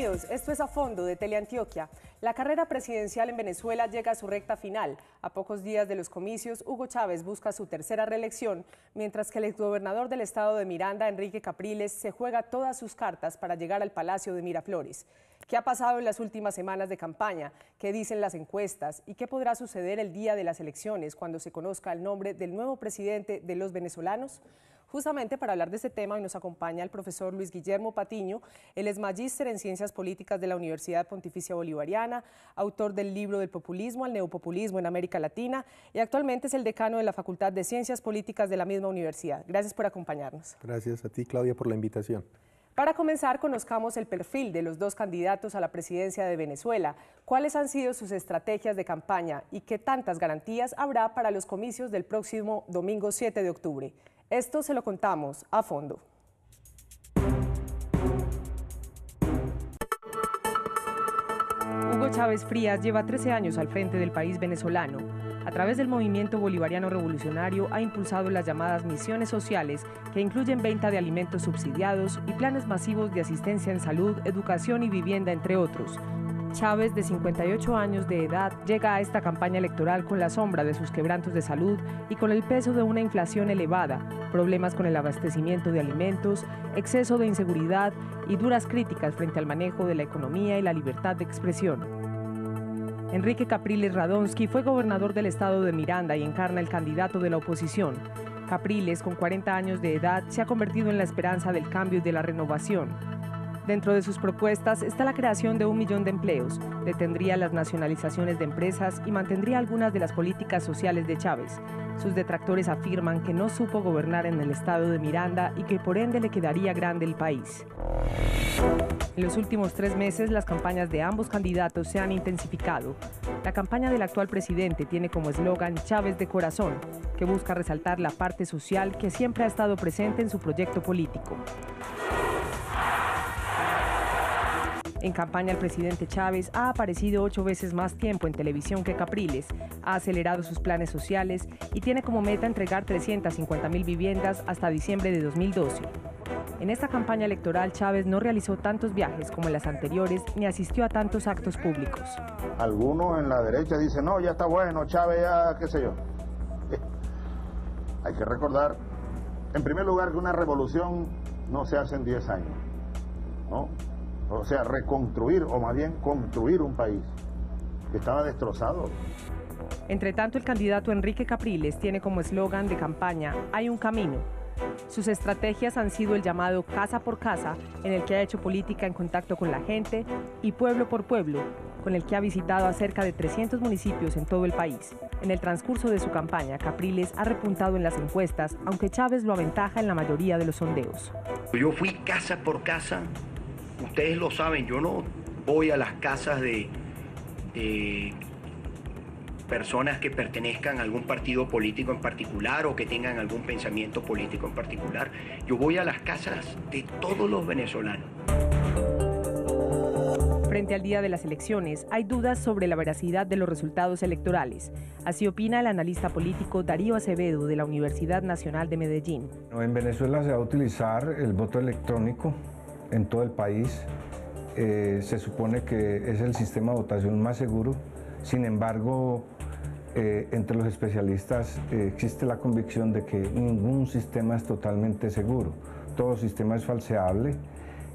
Bienvenidos, esto es A Fondo de Teleantioquia. La carrera presidencial en Venezuela llega a su recta final. A pocos días de los comicios, Hugo Chávez busca su tercera reelección, mientras que el exgobernador del estado de Miranda, Enrique Capriles, se juega todas sus cartas para llegar al Palacio de Miraflores. ¿Qué ha pasado en las últimas semanas de campaña? ¿Qué dicen las encuestas? ¿Y qué podrá suceder el día de las elecciones cuando se conozca el nombre del nuevo presidente de los venezolanos? Justamente para hablar de este tema hoy nos acompaña el profesor Luis Guillermo Patiño. Él es magíster en Ciencias Políticas de la Universidad Pontificia Bolivariana, autor del libro Del populismo al neopopulismo en América Latina y actualmente es el decano de la Facultad de Ciencias Políticas de la misma universidad. Gracias por acompañarnos. Gracias a ti, Claudia, por la invitación. Para comenzar, conozcamos el perfil de los dos candidatos a la presidencia de Venezuela. ¿Cuáles han sido sus estrategias de campaña y qué tantas garantías habrá para los comicios del próximo domingo 7 de octubre? Esto se lo contamos a fondo. Hugo Chávez Frías lleva 13 años al frente del país venezolano. A través del movimiento bolivariano revolucionario ha impulsado las llamadas misiones sociales, que incluyen venta de alimentos subsidiados y planes masivos de asistencia en salud, educación y vivienda, entre otros. Chávez, de 58 años de edad, llega a esta campaña electoral con la sombra de sus quebrantos de salud y con el peso de una inflación elevada, problemas con el abastecimiento de alimentos, exceso de inseguridad y duras críticas frente al manejo de la economía y la libertad de expresión. Enrique Capriles Radonsky fue gobernador del estado de Miranda y encarna el candidato de la oposición. Capriles, con 40 años de edad, se ha convertido en la esperanza del cambio y de la renovación. Dentro de sus propuestas está la creación de 1 millón de empleos, detendría las nacionalizaciones de empresas y mantendría algunas de las políticas sociales de Chávez. Sus detractores afirman que no supo gobernar en el estado de Miranda y que por ende le quedaría grande el país. En los últimos 3 meses, las campañas de ambos candidatos se han intensificado. La campaña del actual presidente tiene como eslogan Chávez de corazón, que busca resaltar la parte social que siempre ha estado presente en su proyecto político. En campaña, el presidente Chávez ha aparecido 8 veces más tiempo en televisión que Capriles, ha acelerado sus planes sociales y tiene como meta entregar 350.000 viviendas hasta diciembre de 2012. En esta campaña electoral, Chávez no realizó tantos viajes como en las anteriores ni asistió a tantos actos públicos. Algunos en la derecha dicen, no, ya está bueno, Chávez ya, qué sé yo. Hay que recordar, en primer lugar, que una revolución no se hace en 10 años, ¿no? O sea, reconstruir, o más bien construir un país que estaba destrozado. Entre tanto, el candidato Enrique Capriles tiene como eslogan de campaña, hay un camino. Sus estrategias han sido el llamado casa por casa, en el que ha hecho política en contacto con la gente, y pueblo por pueblo, con el que ha visitado a cerca de 300 municipios en todo el país. En el transcurso de su campaña, Capriles ha repuntado en las encuestas, aunque Chávez lo aventaja en la mayoría de los sondeos. Yo fui casa por casa. Ustedes lo saben, yo no voy a las casas de personas que pertenezcan a algún partido político en particular o que tengan algún pensamiento político en particular. Yo voy a las casas de todos los venezolanos. Frente al día de las elecciones, hay dudas sobre la veracidad de los resultados electorales. Así opina el analista político Darío Acevedo de la Universidad Nacional de Medellín. En Venezuela se va a utilizar el voto electrónico en todo el país. Se supone que es el sistema de votación más seguro. Sin embargo, entre los especialistas existe la convicción de que ningún sistema es totalmente seguro. Todo sistema es falseable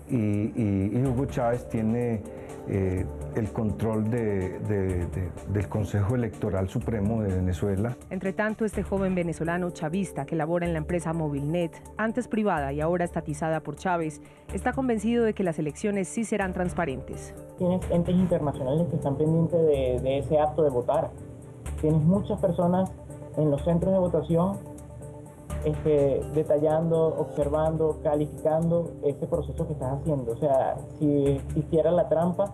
y Hugo Chávez tiene el control del Consejo Electoral Supremo de Venezuela. Entre tanto, este joven venezolano chavista que labora en la empresa Movilnet, antes privada y ahora estatizada por Chávez, está convencido de que las elecciones sí serán transparentes. Tienes entes internacionales que están pendientes de ese acto de votar. Tienes muchas personas en los centros de votación detallando, observando, calificando ese proceso que estás haciendo. O sea, si hiciera la trampa,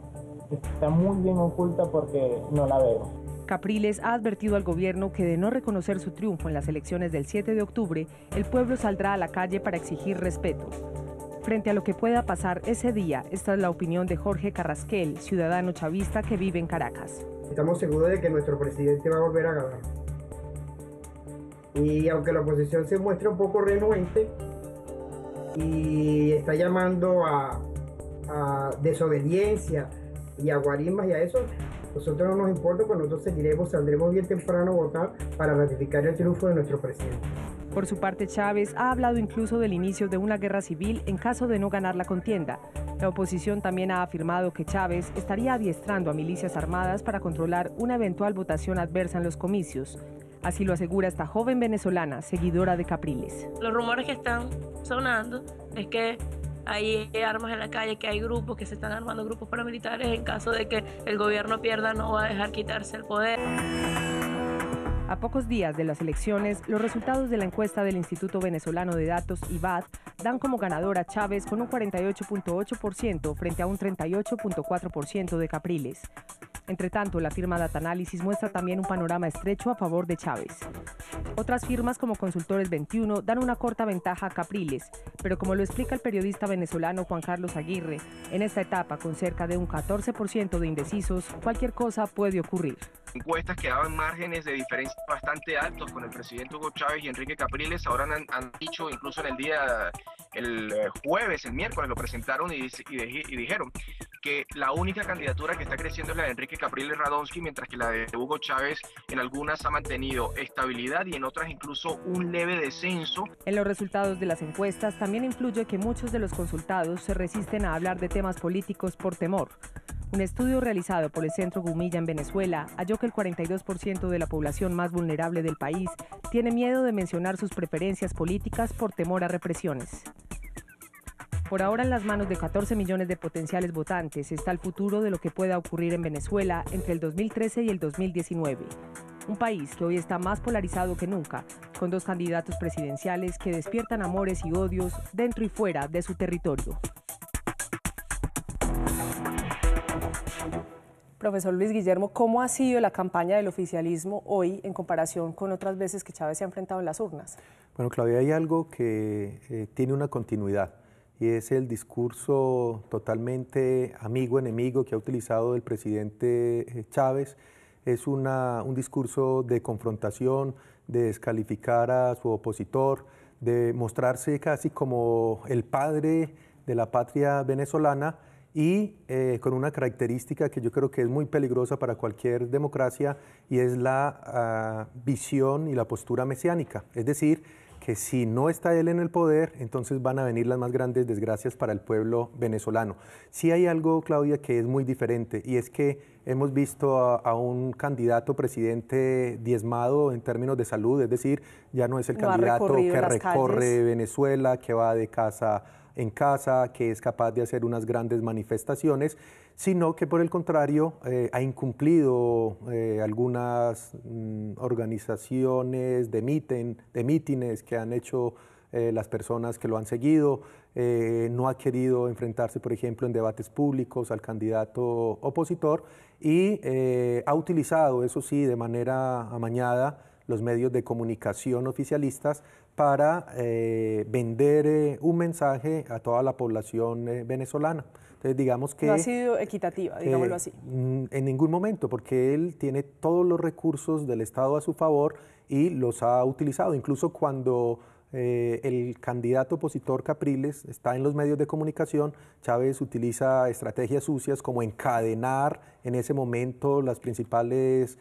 está muy bien oculta porque no la veo. Capriles ha advertido al gobierno que de no reconocer su triunfo en las elecciones del 7 de octubre, el pueblo saldrá a la calle para exigir respeto. Frente a lo que pueda pasar ese día, esta es la opinión de Jorge Carrasquel, ciudadano chavista que vive en Caracas. Estamos seguros de que nuestro presidente va a volver a ganar. Y aunque la oposición se muestra un poco renuente y está llamando a a desobediencia y a guarismas y a eso, nosotros no nos importa, pues nosotros saldremos bien temprano a votar para ratificar el triunfo de nuestro presidente. Por su parte, Chávez ha hablado incluso del inicio de una guerra civil en caso de no ganar la contienda. La oposición también ha afirmado que Chávez estaría adiestrando a milicias armadas para controlar una eventual votación adversa en los comicios. Así lo asegura esta joven venezolana, seguidora de Capriles. Los rumores que están sonando es que hay armas en la calle, que hay grupos que se están armando, grupos paramilitares. En caso de que el gobierno pierda, no va a dejar quitarse el poder. A pocos días de las elecciones, los resultados de la encuesta del Instituto Venezolano de Datos, IVAD, dan como ganador a Chávez con un 48.8% frente a un 38.4% de Capriles. Entre tanto, la firma Data Analysis muestra también un panorama estrecho a favor de Chávez. Otras firmas como Consultores 21 dan una corta ventaja a Capriles, pero como lo explica el periodista venezolano Juan Carlos Aguirre, en esta etapa con cerca de un 14% de indecisos, cualquier cosa puede ocurrir. Encuestas que daban márgenes de diferencia bastante altos con el presidente Hugo Chávez y Enrique Capriles, ahora han dicho, incluso en el jueves, el miércoles, lo presentaron y dijeron que la única candidatura que está creciendo es la de Enrique Capriles Radonsky, mientras que la de Hugo Chávez en algunas ha mantenido estabilidad y en otras incluso un leve descenso. En los resultados de las encuestas también influye que muchos de los consultados se resisten a hablar de temas políticos por temor. Un estudio realizado por el Centro Gumilla en Venezuela halló que el 42% de la población más vulnerable del país tiene miedo de mencionar sus preferencias políticas por temor a represiones. Por ahora, en las manos de 14 millones de potenciales votantes está el futuro de lo que pueda ocurrir en Venezuela entre el 2013 y el 2019. Un país que hoy está más polarizado que nunca, con dos candidatos presidenciales que despiertan amores y odios dentro y fuera de su territorio. Profesor Luis Guillermo, ¿cómo ha sido la campaña del oficialismo hoy en comparación con otras veces que Chávez se ha enfrentado en las urnas? Bueno, Claudia, hay algo que tiene una continuidad y es el discurso totalmente amigo-enemigo que ha utilizado el presidente Chávez. Es un discurso de confrontación, de descalificar a su opositor, de mostrarse casi como el padre de la patria venezolana, y con una característica que yo creo que es muy peligrosa para cualquier democracia, y es la visión y la postura mesiánica. Es decir, que si no está él en el poder, entonces van a venir las más grandes desgracias para el pueblo venezolano. Sí hay algo, Claudia, que es muy diferente, y es que hemos visto a un candidato presidente diezmado en términos de salud, es decir, ya no es el candidato que recorre Venezuela, que va de casa en casa, que es capaz de hacer unas grandes manifestaciones, sino que por el contrario ha incumplido algunas organizaciones de mítines que han hecho las personas que lo han seguido, no ha querido enfrentarse, por ejemplo, en debates públicos al candidato opositor, y ha utilizado, eso sí, de manera amañada, los medios de comunicación oficialistas para vender un mensaje a toda la población venezolana. Entonces, digamos que... No ha sido equitativa, digámoslo así. En ningún momento, porque él tiene todos los recursos del Estado a su favor y los ha utilizado. Incluso cuando el candidato opositor Capriles está en los medios de comunicación, Chávez utiliza estrategias sucias como encadenar en ese momento las principales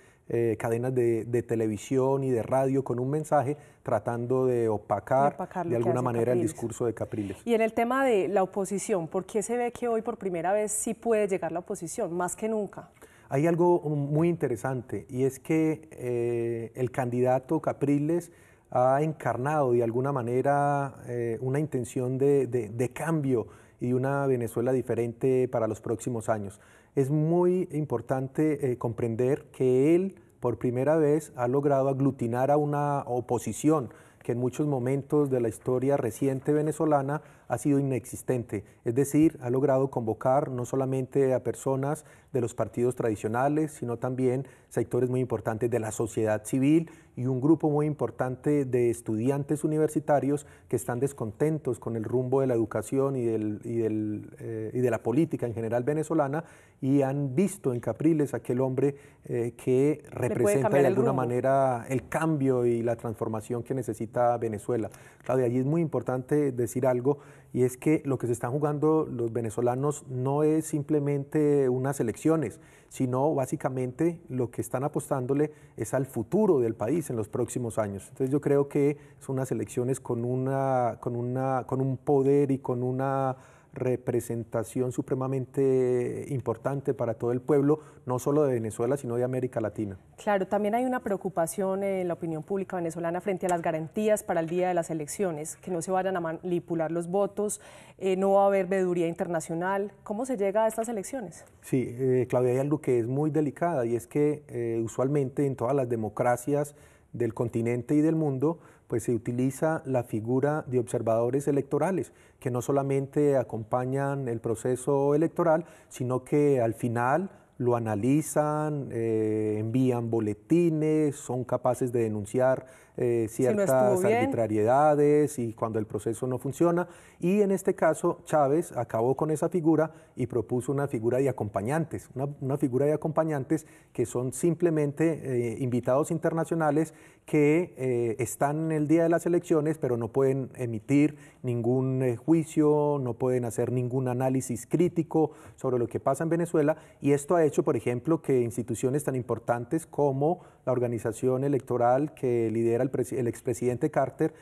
cadenas de televisión y de radio con un mensaje, tratando de opacar de alguna manera el discurso de Capriles. Y en el tema de la oposición, ¿por qué se ve que hoy por primera vez sí puede llegar la oposición, más que nunca? Hay algo muy interesante, y es que el candidato Capriles ha encarnado de alguna manera una intención de cambio y una Venezuela diferente para los próximos años. Es muy importante comprender que él por primera vez ha logrado aglutinar a una oposición que en muchos momentos de la historia reciente venezolana ha sido inexistente. Es decir, ha logrado convocar no solamente a personas de los partidos tradicionales, sino también sectores muy importantes de la sociedad civil y un grupo muy importante de estudiantes universitarios que están descontentos con el rumbo de la educación y de la política en general venezolana, y han visto en Capriles aquel hombre que representa de alguna manera el cambio y la transformación que necesita Venezuela. Claudia, allí es muy importante decir algo, y es que lo que se están jugando los venezolanos no es simplemente unas elecciones, sino básicamente lo que están apostándole es al futuro del país en los próximos años. Entonces yo creo que son unas elecciones con un poder y con una representación supremamente importante para todo el pueblo, no solo de Venezuela, sino de América Latina. Claro, también hay una preocupación en la opinión pública venezolana frente a las garantías para el día de las elecciones, que no se vayan a manipular los votos, no va a haber veeduría internacional. ¿Cómo se llega a estas elecciones? Sí, Claudia, hay algo que es muy delicada y es que usualmente en todas las democracias del continente y del mundo, pues se utiliza la figura de observadores electorales, que no solamente acompañan el proceso electoral, sino que al final lo analizan, envían boletines, son capaces de denunciar ciertas arbitrariedades y cuando el proceso no funciona. Y en este caso Chávez acabó con esa figura y propuso una figura de acompañantes, una figura de acompañantes que son simplemente invitados internacionales que están en el día de las elecciones, pero no pueden emitir ningún juicio, no pueden hacer ningún análisis crítico sobre lo que pasa en Venezuela, y esto ha hecho, por ejemplo, que instituciones tan importantes como la organización electoral que lidera el expresidente Carter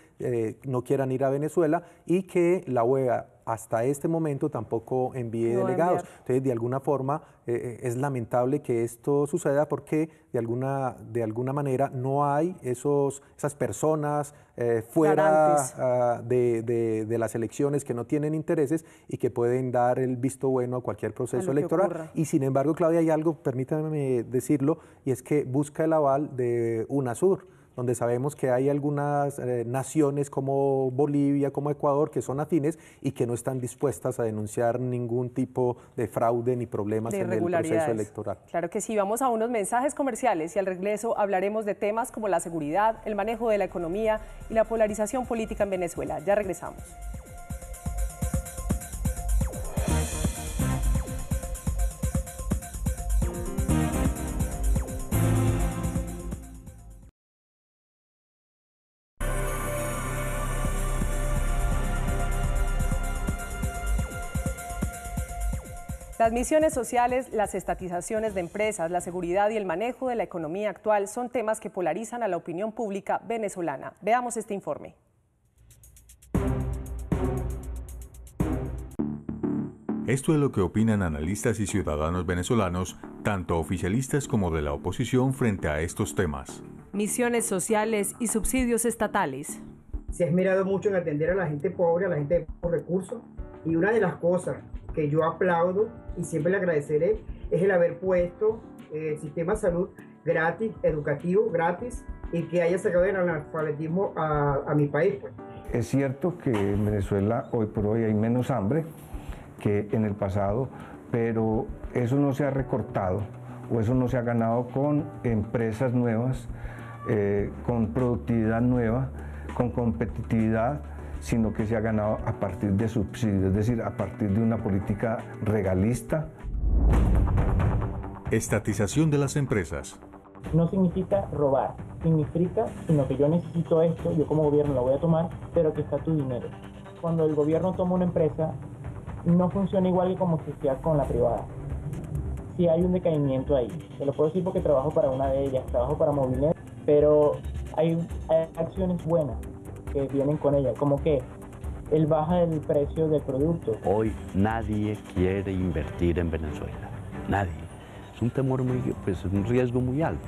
no quieran ir a Venezuela y que la OEA hasta este momento tampoco envíe delegados. Entonces, de alguna forma, es lamentable que esto suceda porque de alguna manera no hay esas personas fuera de las elecciones que no tienen intereses y que pueden dar el visto bueno a cualquier proceso electoral. Y sin embargo, Claudia, hay algo, permítame decirlo, y es que busca el aval de UNASUR, donde sabemos que hay algunas naciones como Bolivia, como Ecuador, que son afines y que no están dispuestas a denunciar ningún tipo de fraude ni problemas en el proceso electoral. Claro que sí, vamos a unos mensajes comerciales y al regreso hablaremos de temas como la seguridad, el manejo de la economía y la polarización política en Venezuela. Ya regresamos. Las misiones sociales, las estatizaciones de empresas, la seguridad y el manejo de la economía actual son temas que polarizan a la opinión pública venezolana. Veamos este informe. Esto es lo que opinan analistas y ciudadanos venezolanos, tanto oficialistas como de la oposición, frente a estos temas. Misiones sociales y subsidios estatales. Se ha esmerado mucho en atender a la gente pobre, a la gente de pocos recursos, y una de las cosas que yo aplaudo y siempre le agradeceré es el haber puesto el sistema de salud gratis, educativo gratis, y que haya sacado del analfabetismo a mi país. Pues. Es cierto que en Venezuela hoy por hoy hay menos hambre que en el pasado, pero eso no se ha recortado o eso no se ha ganado con empresas nuevas, con productividad nueva, con competitividad, sino que se ha ganado a partir de subsidios, es decir, a partir de una política regalista. Estatización de las empresas. No significa robar, significa sino que yo necesito esto, yo como gobierno lo voy a tomar, pero que está tu dinero. Cuando el gobierno toma una empresa, no funciona igual que como si sea con la privada. Sí hay un decaimiento ahí, te lo puedo decir porque trabajo para una de ellas, trabajo para Movilnet, pero hay acciones buenas que vienen con ella, como que él baja el precio del producto. Hoy nadie quiere invertir en Venezuela, nadie. Es un temor es un riesgo muy alto.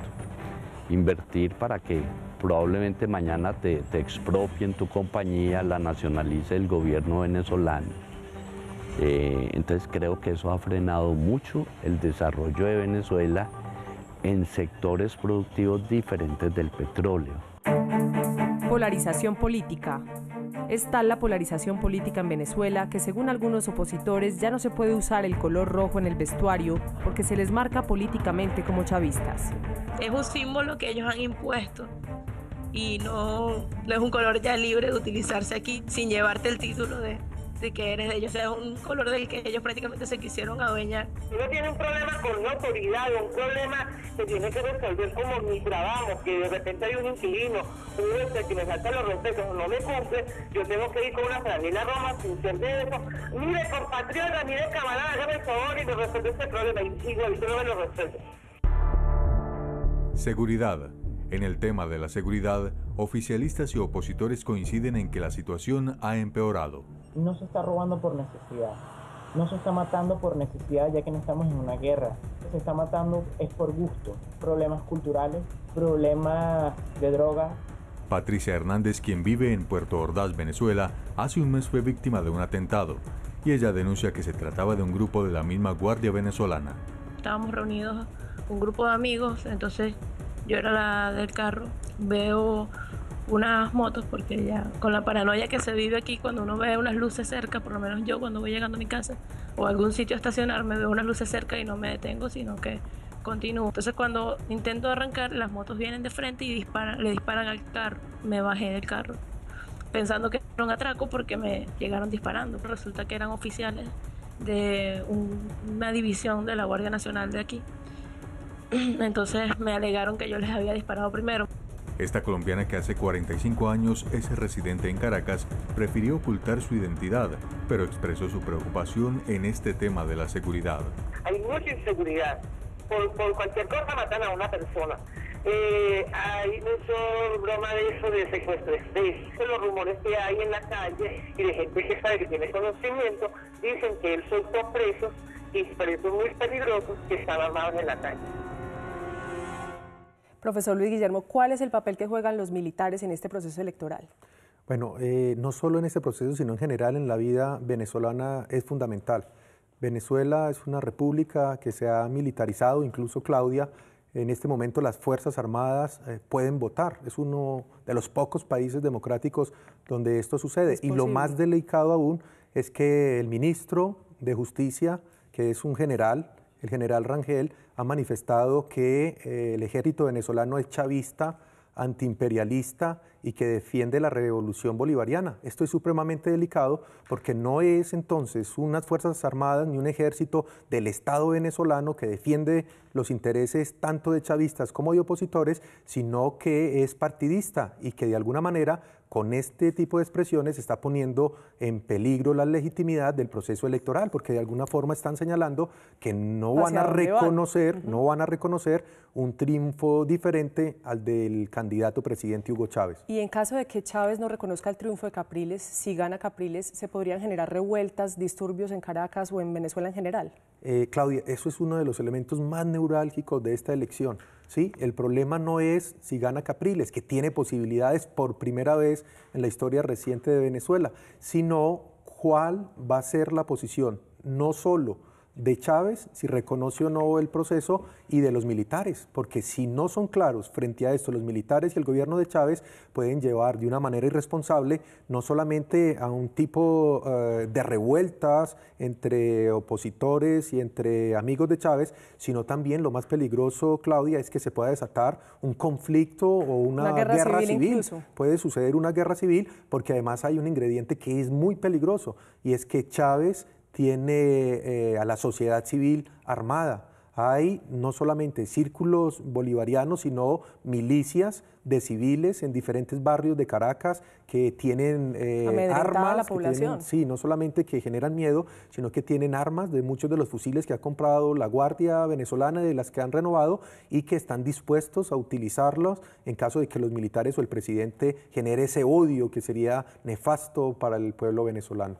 Invertir para que probablemente mañana te expropien tu compañía, la nacionalice el gobierno venezolano. Entonces creo que eso ha frenado mucho el desarrollo de Venezuela en sectores productivos diferentes del petróleo. Polarización política. Es tal la polarización política en Venezuela que según algunos opositores ya no se puede usar el color rojo en el vestuario porque se les marca políticamente como chavistas. Es un símbolo que ellos han impuesto y no es un color ya libre de utilizarse aquí sin llevarte el título de de que eres de ellos, o sea, un color del que ellos prácticamente se quisieron adueñar. Uno tiene un problema con una autoridad, un problema que tiene que resolver como mi trabajo, que de repente hay un inquilino, un huésped que me falta los respetos, no me cumple, yo tengo que ir con una franela Roma sin ser de eso. Mire, compatriota, mire, camarada, hágame el favor y me resuelve ese problema, y igualito no me lo resuelve. Seguridad. En el tema de la seguridad, oficialistas y opositores coinciden en que la situación ha empeorado. No se está robando por necesidad, no se está matando por necesidad ya que no estamos en una guerra. Se está matando es por gusto, problemas culturales, problemas de droga. Patricia Hernández, quien vive en Puerto Ordaz, Venezuela, hace un mes fue víctima de un atentado y ella denuncia que se trataba de un grupo de la misma Guardia Venezolana. Estábamos reunidos un grupo de amigos, entonces yo era la del carro, veo unas motos, porque ya con la paranoia que se vive aquí, cuando uno ve unas luces cerca, por lo menos yo cuando voy llegando a mi casa o a algún sitio a estacionarme, veo unas luces cerca y no me detengo, sino que continúo. Entonces cuando intento arrancar, las motos vienen de frente y le disparan al carro. Me bajé del carro pensando que era un atraco porque me llegaron disparando. Resulta que eran oficiales de una división de la Guardia Nacional de aquí. Entonces me alegaron que yo les había disparado primero. Esta colombiana, que hace 45 años es residente en Caracas, prefirió ocultar su identidad, pero expresó su preocupación en este tema de la seguridad. Hay mucha inseguridad. Por cualquier cosa matan a una persona. Hay mucho broma de eso de secuestro express. Los rumores que hay en la calle y de gente que sabe que tiene conocimiento dicen que él soltó presos y presos muy peligrosos que estaban armados en la calle. Profesor Luis Guillermo, ¿cuál es el papel que juegan los militares en este proceso electoral? Bueno, no solo en este proceso, sino en general en la vida venezolana es fundamental. Venezuela es una república que se ha militarizado, incluso Claudia, en este momento las Fuerzas Armadas pueden votar. Es uno de los pocos países democráticos donde esto sucede. Y lo más delicado aún es que el ministro de Justicia, que es un general, el general Rangel, ha manifestado que el ejército venezolano es chavista, antiimperialista y que defiende la revolución bolivariana. Esto es supremamente delicado porque no es entonces unas fuerzas armadas ni un ejército del Estado venezolano que defiende los intereses tanto de chavistas como de opositores, sino que es partidista y que de alguna manera con este tipo de expresiones está poniendo en peligro la legitimidad del proceso electoral, porque de alguna forma están señalando que no van a reconocer un triunfo diferente al del candidato presidente Hugo Chávez. Y en caso de que Chávez no reconozca el triunfo de Capriles, si gana Capriles, ¿se podrían generar revueltas, disturbios en Caracas o en Venezuela en general? Claudia, eso es uno de los elementos más neurálgicos de esta elección. ¿Sí? El problema no es si gana Capriles, que tiene posibilidades por primera vez en la historia reciente de Venezuela, sino cuál va a ser la posición, no solo de Chávez, si reconoce o no el proceso, y de los militares, porque si no son claros frente a esto, los militares y el gobierno de Chávez pueden llevar de una manera irresponsable no solamente a un tipo de revueltas entre opositores y entre amigos de Chávez, sino también lo más peligroso, Claudia, es que se pueda desatar un conflicto o una guerra civil. Puede suceder una guerra civil porque además hay un ingrediente que es muy peligroso y es que Chávez tiene a la sociedad civil armada. Hay no solamente círculos bolivarianos, sino milicias de civiles en diferentes barrios de Caracas que tienen armas, no solamente que generan miedo, sino que tienen armas de muchos de los fusiles que ha comprado la Guardia Venezolana, de las que han renovado y que están dispuestos a utilizarlos en caso de que los militares o el presidente genere ese odio que sería nefasto para el pueblo venezolano.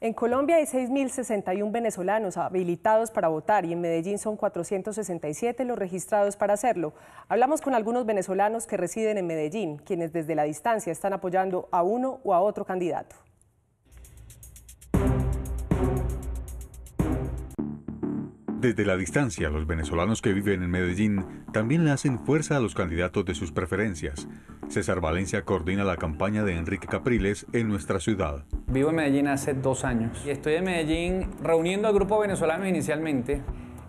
En Colombia hay 6.061 venezolanos habilitados para votar y en Medellín son 467 los registrados para hacerlo. Hablamos con algunos venezolanos que residen en Medellín, quienes desde la distancia están apoyando a uno o a otro candidato. Desde la distancia, los venezolanos que viven en Medellín también le hacen fuerza a los candidatos de sus preferencias. César Valencia coordina la campaña de Enrique Capriles en nuestra ciudad. Vivo en Medellín hace 2 años y estoy en Medellín reuniendo a grupos venezolanos inicialmente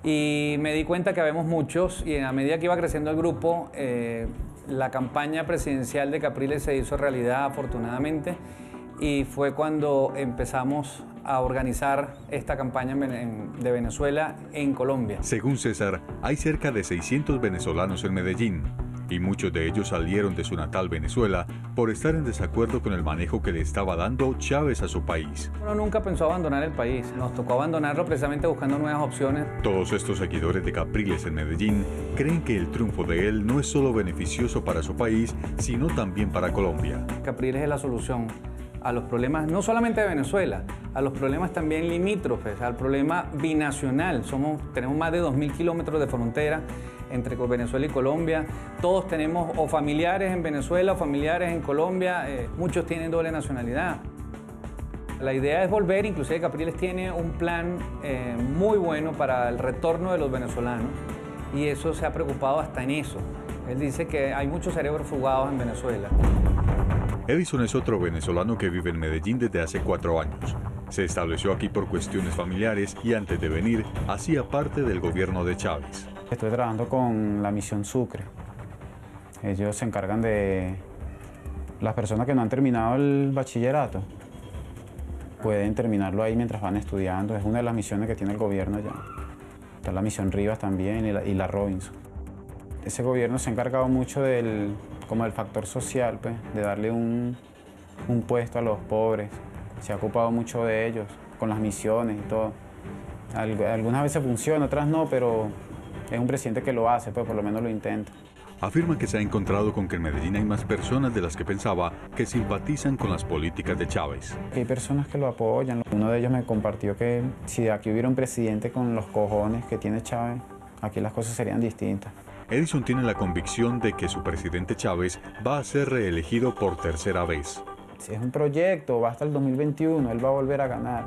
y me di cuenta que habemos muchos y a medida que iba creciendo el grupo, la campaña presidencial de Capriles se hizo realidad afortunadamente y fue cuando empezamos a organizar esta campaña de Venezuela en Colombia. Según César, hay cerca de 600 venezolanos en Medellín, y muchos de ellos salieron de su natal Venezuela por estar en desacuerdo con el manejo que le estaba dando Chávez a su país. Uno nunca pensó abandonar el país, nos tocó abandonarlo precisamente buscando nuevas opciones. Todos estos seguidores de Capriles en Medellín creen que el triunfo de él no es solo beneficioso para su país, sino también para Colombia. Capriles es la solución a los problemas no solamente de Venezuela, a los problemas también limítrofes, al problema binacional. Tenemos más de 2.000 kilómetros de frontera entre Venezuela y Colombia. Todos tenemos o familiares en Venezuela o familiares en Colombia. Muchos tienen doble nacionalidad. La idea es volver, inclusive Capriles tiene un plan muy bueno para el retorno de los venezolanos y eso se ha preocupado hasta en eso. Él dice que hay muchos cerebros fugados en Venezuela. Edison es otro venezolano que vive en Medellín desde hace 4 años. Se estableció aquí por cuestiones familiares y antes de venir hacía parte del gobierno de Chávez. Estoy trabajando con la Misión Sucre. Ellos se encargan de las personas que no han terminado el bachillerato. Pueden terminarlo ahí mientras van estudiando. Es una de las misiones que tiene el gobierno ya. Está la Misión Rivas también y la Robinson. Ese gobierno se ha encargado mucho del factor social, pues, de darle un puesto a los pobres. Se ha ocupado mucho de ellos, con las misiones y todo. Algunas veces funciona, otras no, pero es un presidente que lo hace, pues por lo menos lo intenta. Afirma que se ha encontrado con que en Medellín hay más personas de las que pensaba que simpatizan con las políticas de Chávez. Hay personas que lo apoyan. Uno de ellos me compartió que si aquí hubiera un presidente con los cojones que tiene Chávez, aquí las cosas serían distintas. Edison tiene la convicción de que su presidente Chávez va a ser reelegido por tercera vez. Si es un proyecto, va hasta el 2021, él va a volver a ganar.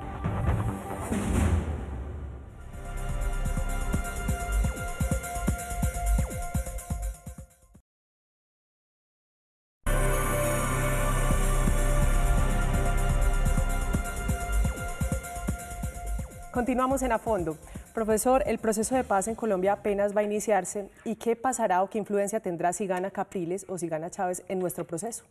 Continuamos en A Fondo. Profesor, el proceso de paz en Colombia apenas va a iniciarse. ¿Y qué pasará o qué influencia tendrá si gana Capriles o si gana Chávez en nuestro proceso?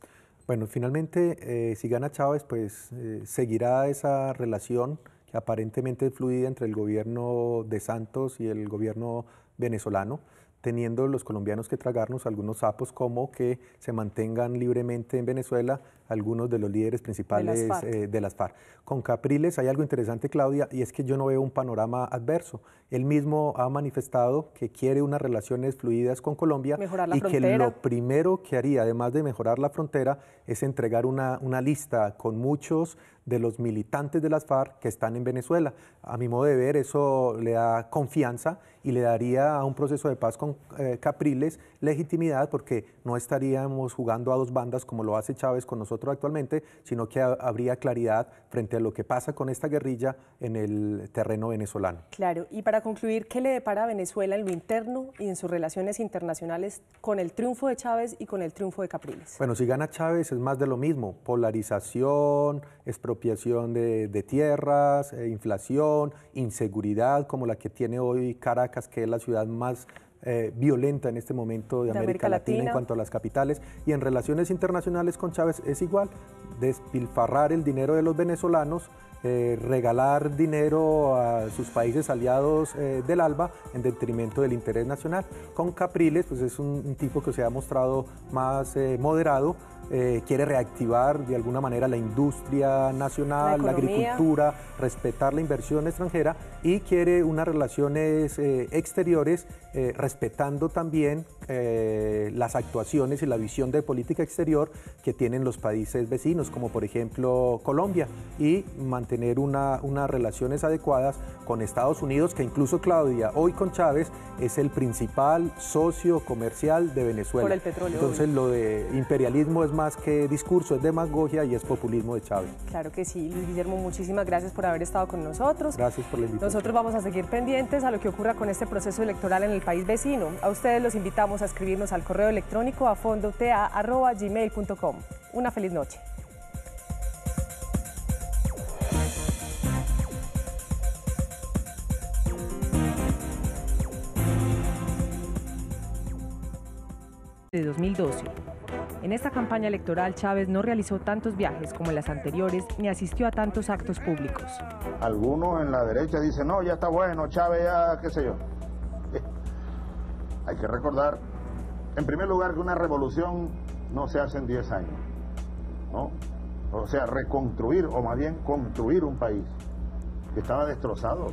Bueno, finalmente, si gana Chávez, pues seguirá esa relación que aparentemente es fluida entre el gobierno de Santos y el gobierno venezolano, teniendo los colombianos que tragarnos algunos sapos como que se mantengan libremente en Venezuela algunos de los líderes principales de las FARC. Con Capriles hay algo interesante, Claudia, y es que yo no veo un panorama adverso. Él mismo ha manifestado que quiere unas relaciones fluidas con Colombia y que lo primero que haría, además de mejorar la frontera, es entregar una lista con muchos de los militantes de las FARC que están en Venezuela. A mi modo de ver, eso le da confianza y le daría a un proceso de paz con Capriles legitimidad, porque no estaríamos jugando a dos bandas como lo hace Chávez con nosotros actualmente, sino que habría claridad frente a lo que pasa con esta guerrilla en el terreno venezolano. Claro, y para concluir, ¿qué le depara a Venezuela en lo interno y en sus relaciones internacionales con el triunfo de Chávez y con el triunfo de Capriles? Bueno, si gana Chávez es más de lo mismo: polarización, expropiación de tierras, inflación, inseguridad como la que tiene hoy Caracas, que es la ciudad más violenta en este momento de América Latina en cuanto a las capitales. Y en relaciones internacionales con Chávez es igual: despilfarrar el dinero de los venezolanos, regalar dinero a sus países aliados del ALBA en detrimento del interés nacional. Con Capriles, pues es un tipo que se ha mostrado más moderado, quiere reactivar de alguna manera la industria nacional, la agricultura, respetar la inversión extranjera y quiere unas relaciones exteriores respetando también las actuaciones y la visión de política exterior que tienen los países vecinos, como por ejemplo Colombia, y mantener unas relaciones adecuadas con Estados Unidos, que incluso, Claudia, hoy con Chávez es el principal socio comercial de Venezuela. Por el petróleo. Entonces lo de imperialismo es más que discurso, es demagogia y es populismo de Chávez. Claro que sí. Luis Guillermo, muchísimas gracias por haber estado con nosotros. Gracias por la invitación. Nosotros vamos a seguir pendientes a lo que ocurra con este proceso electoral en el país vecino. A ustedes los invitamos a escribirnos al correo electrónico afondota@gmail.com. Una feliz noche. De 2012. En esta campaña electoral, Chávez no realizó tantos viajes como en las anteriores, ni asistió a tantos actos públicos. Algunos en la derecha dicen, no, ya está bueno, Chávez ya, qué sé yo. Hay que recordar, en primer lugar, que una revolución no se hace en 10 años, ¿no? O sea, reconstruir, o más bien construir un país que estaba destrozado.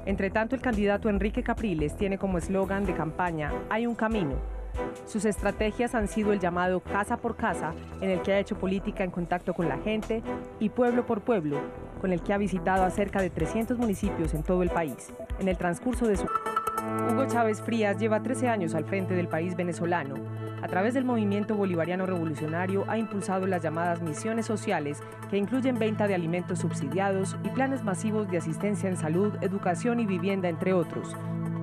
Entre tanto, el candidato Enrique Capriles tiene como eslogan de campaña, hay un camino. Sus estrategias han sido el llamado casa por casa, en el que ha hecho política en contacto con la gente, y pueblo por pueblo, con el que ha visitado a cerca de 300 municipios en todo el país. En el transcurso de su... Hugo Chávez Frías lleva 13 años al frente del país venezolano. A través del movimiento bolivariano revolucionario ha impulsado las llamadas misiones sociales, que incluyen venta de alimentos subsidiados y planes masivos de asistencia en salud, educación y vivienda, entre otros.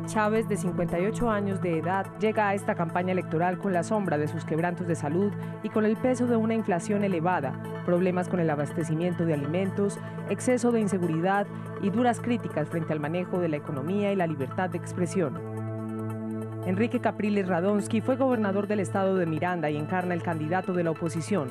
Chávez, de 58 años de edad, llega a esta campaña electoral con la sombra de sus quebrantos de salud y con el peso de una inflación elevada, problemas con el abastecimiento de alimentos, exceso de inseguridad y duras críticas frente al manejo de la economía y la libertad de expresión. Enrique Capriles Radonsky fue gobernador del estado de Miranda y encarna el candidato de la oposición.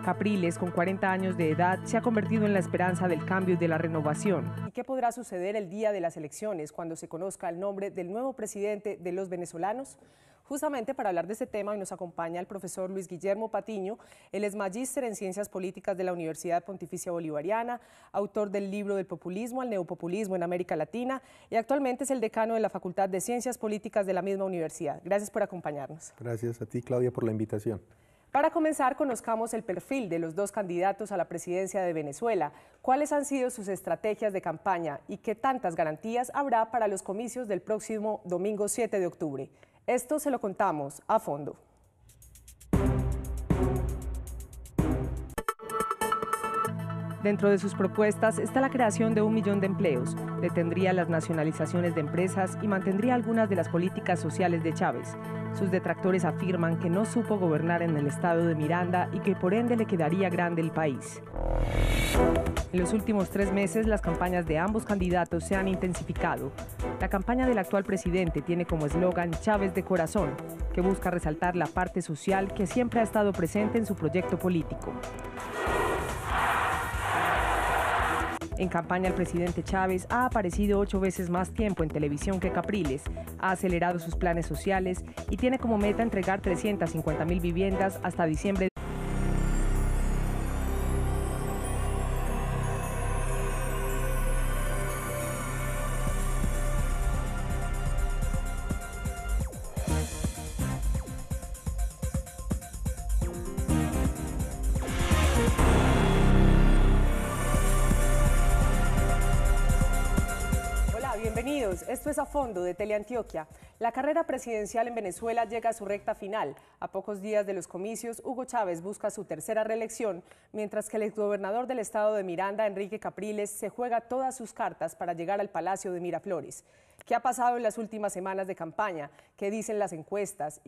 Capriles, con 40 años de edad, se ha convertido en la esperanza del cambio y de la renovación. ¿Y qué podrá suceder el día de las elecciones cuando se conozca el nombre del nuevo presidente de los venezolanos? Justamente para hablar de este tema hoy nos acompaña el profesor Luis Guillermo Patiño. Él es magíster en Ciencias Políticas de la Universidad Pontificia Bolivariana, autor del libro Del populismo al neopopulismo en América Latina y actualmente es el decano de la Facultad de Ciencias Políticas de la misma universidad. Gracias por acompañarnos. Gracias a ti, Claudia, por la invitación. Para comenzar, conozcamos el perfil de los dos candidatos a la presidencia de Venezuela. ¿Cuáles han sido sus estrategias de campaña y qué tantas garantías habrá para los comicios del próximo domingo 7 de octubre? Esto se lo contamos a fondo. Dentro de sus propuestas está la creación de 1 millón de empleos, detendría las nacionalizaciones de empresas y mantendría algunas de las políticas sociales de Chávez. Sus detractores afirman que no supo gobernar en el estado de Miranda y que por ende le quedaría grande el país. En los últimos 3 meses, las campañas de ambos candidatos se han intensificado. La campaña del actual presidente tiene como eslogan Chávez de corazón, que busca resaltar la parte social que siempre ha estado presente en su proyecto político. En campaña, el presidente Chávez ha aparecido 8 veces más tiempo en televisión que Capriles, ha acelerado sus planes sociales y tiene como meta entregar 350.000 viviendas hasta diciembre. Bienvenidos, esto es A Fondo de Teleantioquia. La carrera presidencial en Venezuela llega a su recta final. A pocos días de los comicios, Hugo Chávez busca su tercera reelección, mientras que el exgobernador del estado de Miranda, Enrique Capriles, se juega todas sus cartas para llegar al Palacio de Miraflores. ¿Qué ha pasado en las últimas semanas de campaña? ¿Qué dicen las encuestas?